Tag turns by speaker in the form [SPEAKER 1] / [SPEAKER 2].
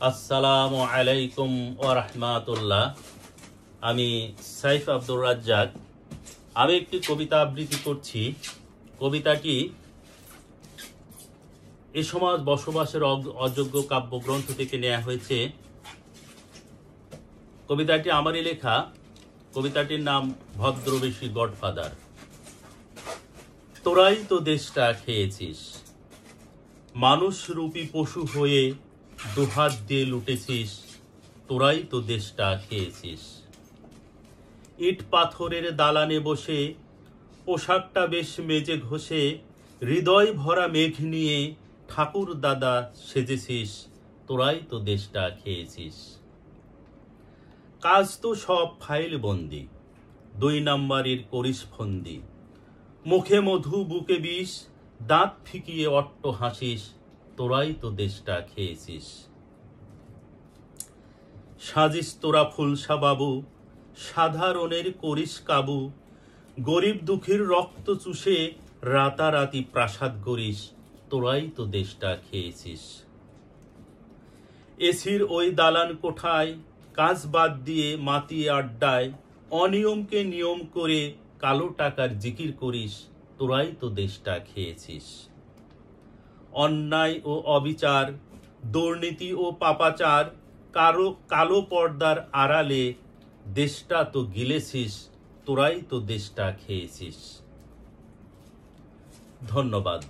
[SPEAKER 1] আসসালামু আলাইকুম ওয়া রাহমাতুল্লাহ। আমি সাইফ আব্দুর রাজ্জাক। আমি একটি কবিতা আবৃত্তি করছি। কবিতাটি এ সমাজ বসবাসের অযোগ্য কাব্যগ্রন্থ থেকে নেওয়া হয়েছে। কবিতাটি আমারই লেখা। কবিতাটির নাম ভদ্রবেশী গডফাদার। তোরাই তো দেশটা খেয়েছিস, মানুষ রূপী পশু হয়ে দুহাত দিয়ে লুটেছিস। তোরাই তো দেশটা খেয়েছিস। ইট পাথরের দালানে বসে পোশাকটা বেশ মেজে ঘষে হৃদয় ভরা মেঘ নিয়ে ঠাকুর দাদা সেজেছিস। তোরাই তো দেশটা খেয়েছিস। কাজ তো সব ফাইল বন্দি, 2 নাম্বারের করিস ফন্দি। মুখে মধু বুকে বিষ, দাঁত ফিকিয়ে অট্ট হাসিস। তোরাই তো দেশটা খেয়েছিস। সাজিস তোরা ফুলসা বাবু, সাধারণের করিস কাবু। গরিব দুঃখীর রক্ত চুষে রাতারাতি প্রাসাদ গড়িস। তোরাই তো দেশটা খেয়েছিস। এসির ওই দালান কোঠায় কাজ বাদ দিয়ে মাতিয়ে আড্ডায় অনিয়মকে নিয়ম করে কালো টাকার জিকির করিস। তোরাই তো দেশটা খেয়েছিস। অন্যায় ও অবিচার, দুর্নীতি ও পাপাচার, কালো পর্দার আড়ালে দেশটা তো গিলেছিস। তোরাই তো দেশটা খেয়েছিস। ধন্যবাদ।